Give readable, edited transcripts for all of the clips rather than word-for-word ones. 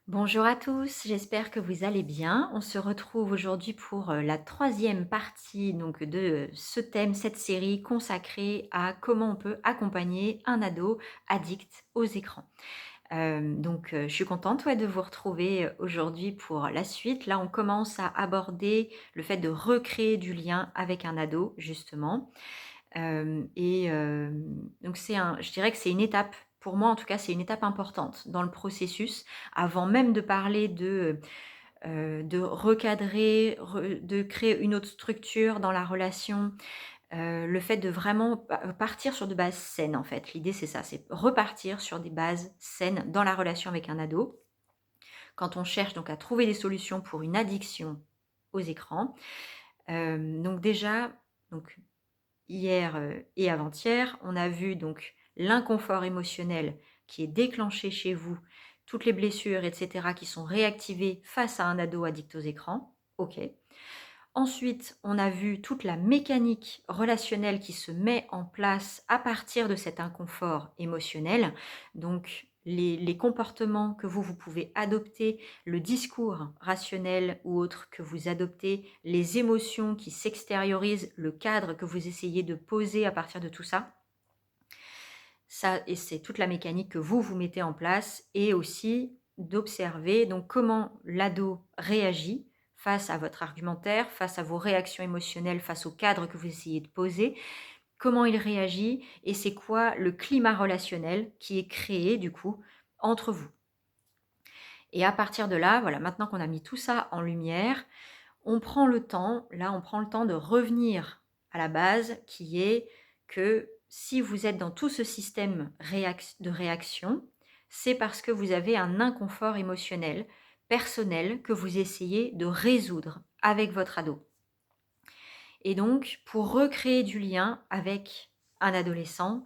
Bonjour à tous, j'espère que vous allez bien. On se retrouve aujourd'hui pour la troisième partie donc, de ce thème, cette série consacrée à comment on peut accompagner un ado addict aux écrans. Je suis contente de vous retrouver aujourd'hui pour la suite. Là, on commence à aborder le fait de recréer du lien avec un ado, justement. Donc je dirais que c'est une étape, pour moi en tout cas, c'est une étape importante dans le processus, avant même de parler de recadrer, de créer une autre structure dans la relation. Le fait de vraiment partir sur de bases saines, en fait. L'idée, c'est ça, c'est repartir sur des bases saines dans la relation avec un ado. Quand on cherche donc à trouver des solutions pour une addiction aux écrans. Donc déjà, donc hier, et avant-hier, on a vu donc l'inconfort émotionnel qui est déclenché chez vous, toutes les blessures et cetera qui sont réactivées face à un ado addict aux écrans. OK. Ensuite, on a vu toute la mécanique relationnelle qui se met en place à partir de cet inconfort émotionnel. Donc les comportements que vous pouvez adopter, le discours rationnel ou autre que vous adoptez, les émotions qui s'extériorisent, le cadre que vous essayez de poser à partir de tout ça. Ça, et c'est toute la mécanique que vous mettez en place, et aussi d'observer donc comment l'ado réagit face à votre argumentaire, face à vos réactions émotionnelles, face au cadre que vous essayez de poser, comment il réagit et c'est quoi le climat relationnel qui est créé du coup entre vous. Et à partir de là, voilà, maintenant qu'on a mis tout ça en lumière, on prend le temps de revenir à la base qui est que si vous êtes dans tout ce système de réaction, c'est parce que vous avez un inconfort émotionnel, personnel, que vous essayez de résoudre avec votre ado. Et donc, pour recréer du lien avec un adolescent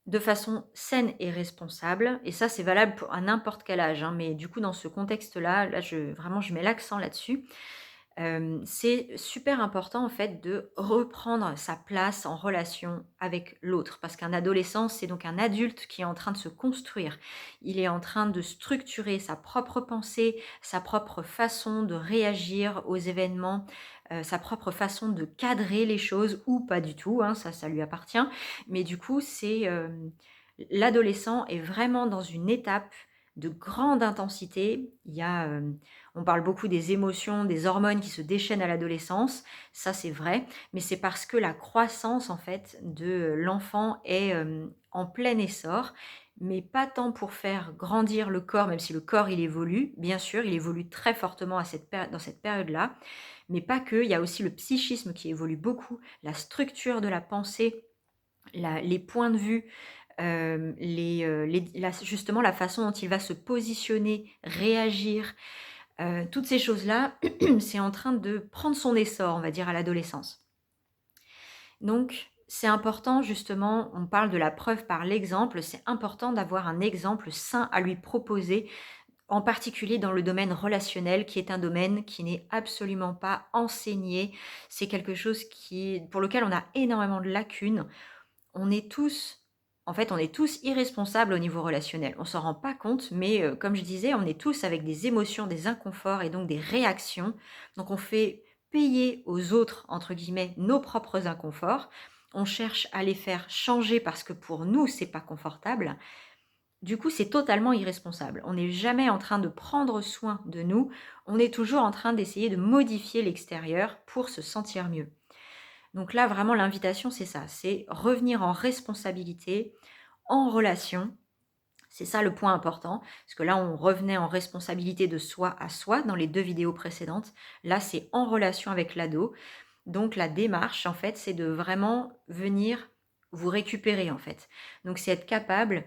de façon saine et responsable, et ça c'est valable à n'importe quel âge, mais du coup dans ce contexte-là, je mets l'accent là-dessus. C'est super important en fait de reprendre sa place en relation avec l'autre, parce qu'un adolescent, c'est donc un adulte qui est en train de se construire. Il est en train de structurer sa propre pensée, sa propre façon de réagir aux événements, sa propre façon de cadrer les choses ou pas du tout, ça lui appartient. Mais du coup, l'adolescent est vraiment dans une étape de grande intensité. On parle beaucoup des émotions, des hormones qui se déchaînent à l'adolescence, ça c'est vrai, mais c'est parce que la croissance en fait de l'enfant est en plein essor, mais pas tant pour faire grandir le corps, même si le corps il évolue, bien sûr, il évolue très fortement dans cette période-là, mais pas que, il y a aussi le psychisme qui évolue beaucoup, la structure de la pensée, les points de vue, justement la façon dont il va se positionner, réagir, toutes ces choses-là, c'est en train de prendre son essor, on va dire, à l'adolescence. Donc, c'est important justement, on parle de la preuve par l'exemple, c'est important d'avoir un exemple sain à lui proposer, en particulier dans le domaine relationnel, qui est un domaine qui n'est absolument pas enseigné. C'est quelque chose pour lequel on a énormément de lacunes. On est tous on est tous irresponsables au niveau relationnel. On s'en rend pas compte, mais comme je disais, on est tous avec des émotions, des inconforts et donc des réactions. Donc on fait payer aux autres, entre guillemets, nos propres inconforts. On cherche à les faire changer parce que pour nous, c'est pas confortable. Du coup, c'est totalement irresponsable. On n'est jamais en train de prendre soin de nous. On est toujours en train d'essayer de modifier l'extérieur pour se sentir mieux. Donc là, vraiment, l'invitation, c'est ça, c'est revenir en responsabilité, en relation. C'est ça le point important, parce que là, on revenait en responsabilité de soi à soi dans les 2 vidéos précédentes. Là, c'est en relation avec l'ado. Donc la démarche, en fait, c'est de vraiment venir vous récupérer, en fait. Donc c'est être capable,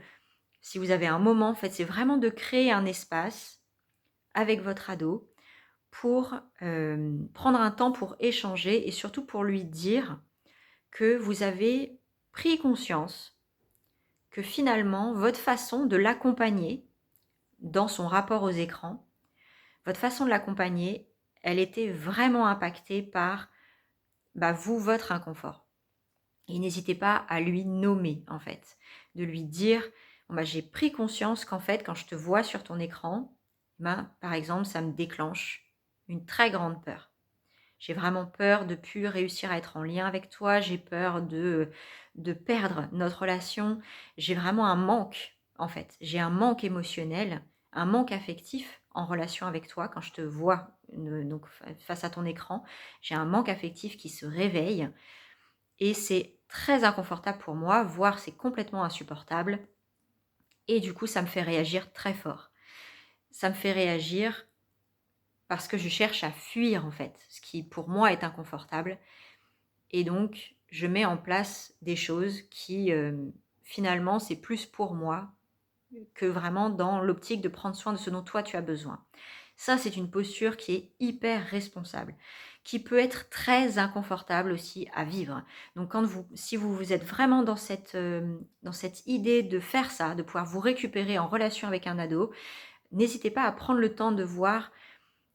si vous avez un moment, en fait, c'est vraiment de créer un espace avec votre ado pour prendre un temps pour échanger et surtout pour lui dire que vous avez pris conscience que finalement, votre façon de l'accompagner dans son rapport aux écrans, votre façon de l'accompagner, elle était vraiment impactée par votre inconfort. Et n'hésitez pas à lui nommer, en fait, de lui dire, j'ai pris conscience qu'en fait, quand je te vois sur ton écran, ben, par exemple, ça me déclenche une très grande peur. J'ai vraiment peur de plus réussir à être en lien avec toi, j'ai peur de perdre notre relation. J'ai vraiment un manque, en fait. J'ai un manque émotionnel, un manque affectif en relation avec toi quand je te vois, donc face à ton écran. J'ai un manque affectif qui se réveille et c'est très inconfortable pour moi, voire c'est complètement insupportable. Et du coup, ça me fait réagir très fort. Ça me fait réagir parce que je cherche à fuir, en fait, ce qui pour moi est inconfortable. Et donc, je mets en place des choses qui, finalement, c'est plus pour moi que vraiment dans l'optique de prendre soin de ce dont toi tu as besoin. Ça, c'est une posture qui est hyper responsable, qui peut être très inconfortable aussi à vivre. Donc si vous êtes vraiment dans cette idée de faire ça, de pouvoir vous récupérer en relation avec un ado, n'hésitez pas à prendre le temps de voir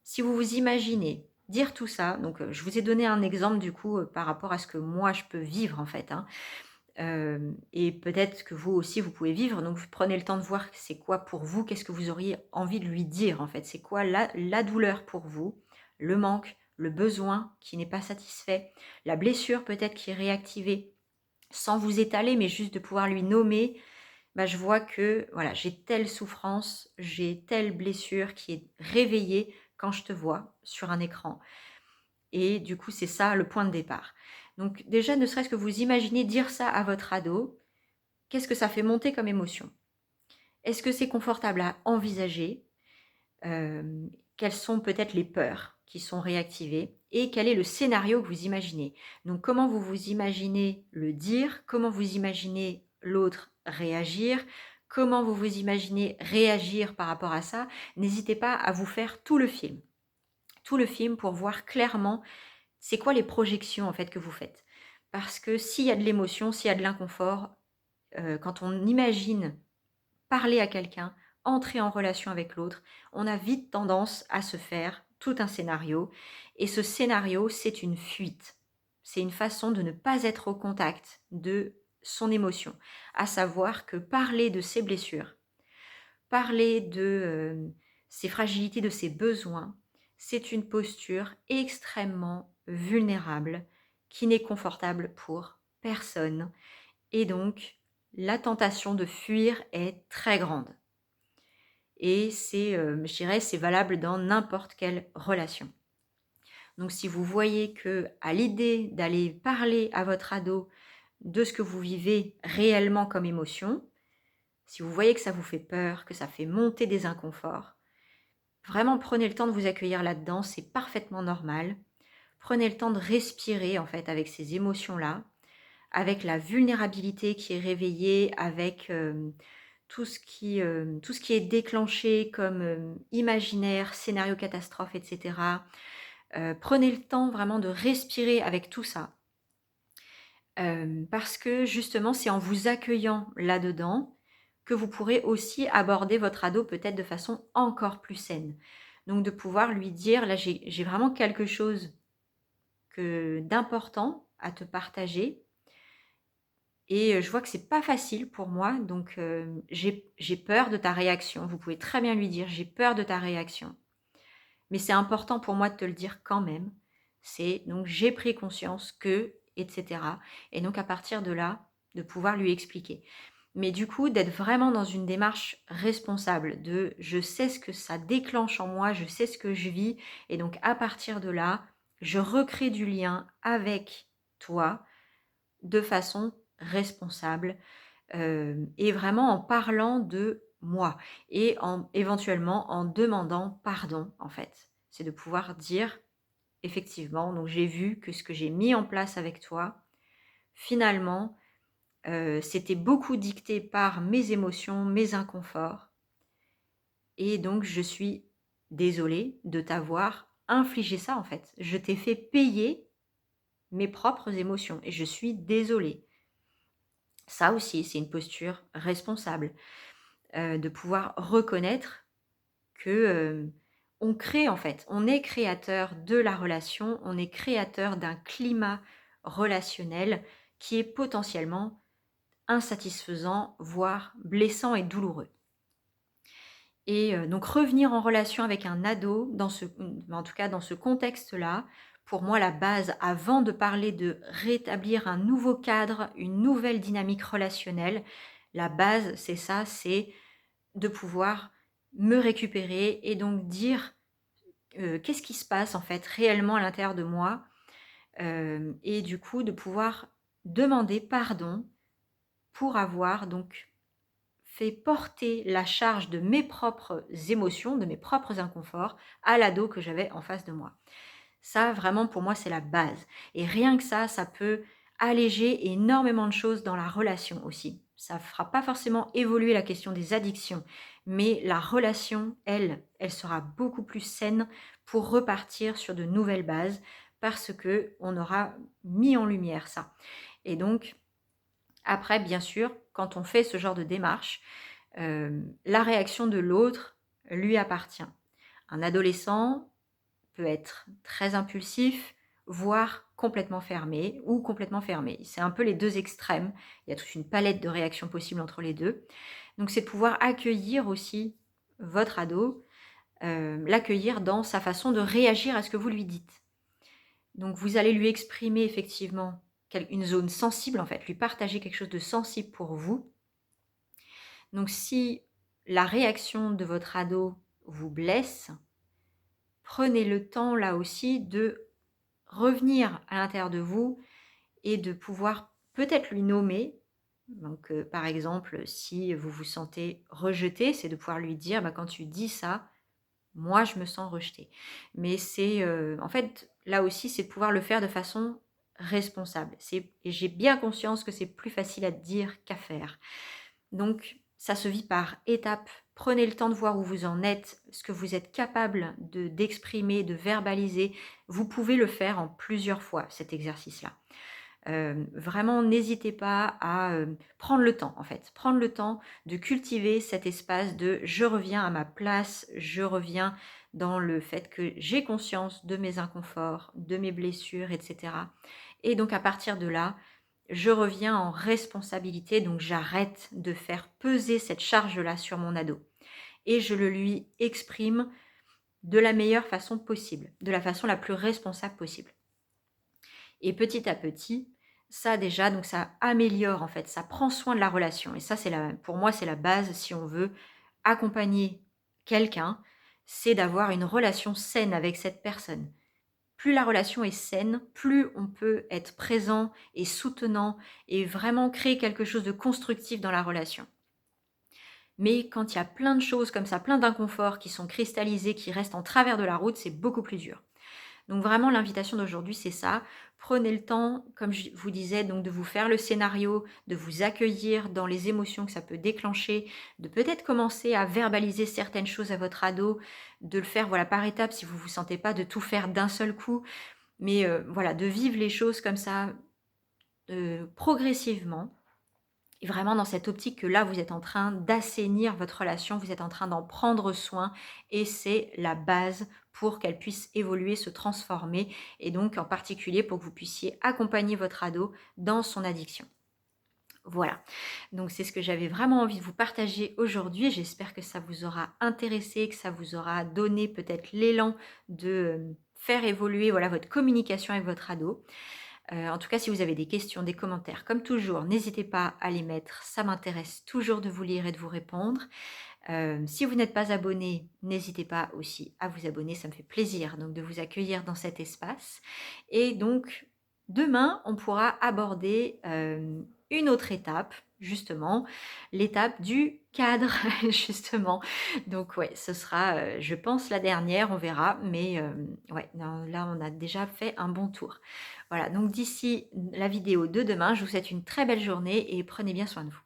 si vous vous imaginez dire tout ça. Donc, je vous ai donné un exemple du coup, par rapport à ce que moi je peux vivre en fait, hein. Et peut-être que vous aussi vous pouvez vivre, donc vous prenez le temps de voir c'est quoi pour vous, qu'est-ce que vous auriez envie de lui dire en fait? C'est quoi la douleur pour vous, le manque, le besoin qui n'est pas satisfait, la blessure peut-être qui est réactivée, sans vous étaler, mais juste de pouvoir lui nommer. Bah, je vois que voilà, j'ai telle souffrance, j'ai telle blessure qui est réveillée quand je te vois sur un écran. Et du coup, c'est ça le point de départ. Donc déjà, ne serait-ce que vous imaginez dire ça à votre ado, qu'est-ce que ça fait monter comme émotion? Est-ce que c'est confortable à envisager? Quelles sont peut-être les peurs qui sont réactivées? Et quel est le scénario que vous imaginez? Donc comment vous vous imaginez le dire? Comment vous imaginez l'autre réagir? Comment vous vous imaginez réagir par rapport à ça? N'hésitez pas à vous faire tout le film. Tout le film pour voir clairement c'est quoi les projections en fait que vous faites. Parce que s'il y a de l'émotion, s'il y a de l'inconfort, quand on imagine parler à quelqu'un, entrer en relation avec l'autre, on a vite tendance à se faire tout un scénario. Et ce scénario, c'est une fuite. C'est une façon de ne pas être au contact de son émotion. À savoir que parler de ses blessures, parler de ses fragilités, de ses besoins, c'est une posture extrêmement vulnérable qui n'est confortable pour personne. Et donc, la tentation de fuir est très grande. Et c'est, je dirais, c'est valable dans n'importe quelle relation. Donc si vous voyez que à l'idée d'aller parler à votre ado de ce que vous vivez réellement comme émotion, si vous voyez que ça vous fait peur, que ça fait monter des inconforts, vraiment prenez le temps de vous accueillir là-dedans, c'est parfaitement normal. Prenez le temps de respirer en fait avec ces émotions-là, avec la vulnérabilité qui est réveillée, avec tout ce qui est déclenché comme imaginaire, scénario catastrophe, etc. Prenez le temps vraiment de respirer avec tout ça. Parce que justement, c'est en vous accueillant là-dedans que vous pourrez aussi aborder votre ado peut-être de façon encore plus saine. Donc de pouvoir lui dire, là j'ai vraiment quelque chose d'important à te partager. Et je vois que c'est pas facile pour moi, donc j'ai peur de ta réaction. Vous pouvez très bien lui dire: «J'ai peur de ta réaction, mais c'est important pour moi de te le dire quand même. C'est donc j'ai pris conscience que» et cetera. Et donc à partir de là, de pouvoir lui expliquer. Mais du coup, d'être vraiment dans une démarche responsable de: «Je sais ce que ça déclenche en moi, je sais ce que je vis et donc à partir de là, je recrée du lien avec toi de façon responsable, et vraiment en parlant de moi et en éventuellement en demandant pardon, en fait. C'est de pouvoir dire: «Effectivement, donc j'ai vu que ce que j'ai mis en place avec toi, finalement, c'était beaucoup dicté par mes émotions, mes inconforts et donc je suis désolée de t'avoir infligé ça, en fait. Je t'ai fait payer mes propres émotions et je suis désolée». Ça aussi, c'est une posture responsable, de pouvoir reconnaître que, on crée en fait, on est créateur de la relation, on est créateur d'un climat relationnel qui est potentiellement insatisfaisant, voire blessant et douloureux. Et donc revenir en relation avec un ado dans en tout cas dans ce contexte-là, pour moi la base avant de parler de rétablir un nouveau cadre, une nouvelle dynamique relationnelle, la base c'est ça, c'est de pouvoir me récupérer et donc dire, qu'est-ce qui se passe en fait réellement à l'intérieur de moi? Et du coup de pouvoir demander pardon pour avoir donc fait porter la charge de mes propres émotions, de mes propres inconforts à l'ado que j'avais en face de moi. Ça, vraiment, pour moi, c'est la base. Et rien que ça peut alléger énormément de choses dans la relation aussi. Ça ne fera pas forcément évoluer la question des addictions, mais la relation, elle sera beaucoup plus saine pour repartir sur de nouvelles bases parce que on aura mis en lumière ça. Et donc, après, bien sûr, quand on fait ce genre de démarche, la réaction de l'autre lui appartient. Un adolescent peut être très impulsif, voire complètement fermé ou complètement fermé. C'est un peu les 2 extrêmes. Il y a toute une palette de réactions possibles entre les 2. Donc c'est de pouvoir accueillir aussi votre ado, l'accueillir dans sa façon de réagir à ce que vous lui dites. Donc vous allez lui exprimer effectivement une zone sensible en fait, lui partager quelque chose de sensible pour vous. Donc si la réaction de votre ado vous blesse, prenez le temps là aussi de revenir à l'intérieur de vous et de pouvoir peut-être lui nommer. Donc par exemple, si vous vous sentez rejeté, c'est de pouvoir lui dire: «Bah, quand tu dis ça, moi je me sens rejeté». Mais c'est, en fait, là aussi, c'est de pouvoir le faire de façon responsable. Et j'ai bien conscience que c'est plus facile à dire qu'à faire. Donc, ça se vit par étapes. Prenez le temps de voir où vous en êtes, ce que vous êtes capable d'exprimer, de verbaliser. Vous pouvez le faire en plusieurs fois, cet exercice-là. Vraiment, n'hésitez pas à prendre le temps, en fait. Prendre le temps de cultiver cet espace de je reviens à ma place, je reviens dans le fait que j'ai conscience de mes inconforts, de mes blessures, etc. Et donc, à partir de là, je reviens en responsabilité, donc j'arrête de faire peser cette charge-là sur mon ado. Et je le lui exprime de la meilleure façon possible, de la façon la plus responsable possible. Et petit à petit, ça déjà, donc ça améliore en fait, ça prend soin de la relation. Et ça, pour moi, c'est la base si on veut accompagner quelqu'un, c'est d'avoir une relation saine avec cette personne. Plus la relation est saine, plus on peut être présent et soutenant et vraiment créer quelque chose de constructif dans la relation. Mais quand il y a plein de choses comme ça, plein d'inconforts qui sont cristallisés, qui restent en travers de la route, c'est beaucoup plus dur. Donc vraiment, l'invitation d'aujourd'hui, c'est ça. Prenez le temps, comme je vous disais, donc de vous faire le scénario, de vous accueillir dans les émotions que ça peut déclencher, de peut-être commencer à verbaliser certaines choses à votre ado, de le faire voilà par étapes si vous ne vous sentez pas de tout faire d'un seul coup, mais voilà, de vivre les choses comme ça progressivement. Et vraiment dans cette optique que là, vous êtes en train d'assainir votre relation, vous êtes en train d'en prendre soin et c'est la base pour qu'elle puisse évoluer, se transformer et donc en particulier pour que vous puissiez accompagner votre ado dans son addiction. Voilà, donc c'est ce que j'avais vraiment envie de vous partager aujourd'hui. J'espère que ça vous aura intéressé, que ça vous aura donné peut-être l'élan de faire évoluer voilà, votre communication avec votre ado. En tout cas, si vous avez des questions, des commentaires, comme toujours, n'hésitez pas à les mettre. Ça m'intéresse toujours de vous lire et de vous répondre. Si vous n'êtes pas abonné, n'hésitez pas aussi à vous abonner. Ça me fait plaisir donc de vous accueillir dans cet espace. Et donc, demain, on pourra aborder une autre étape, justement, l'étape du cadre, justement. Donc, ouais, ce sera, je pense, la dernière, on verra. Mais ouais, non, là, on a déjà fait un bon tour. Voilà, donc d'ici la vidéo de demain, je vous souhaite une très belle journée et prenez bien soin de vous.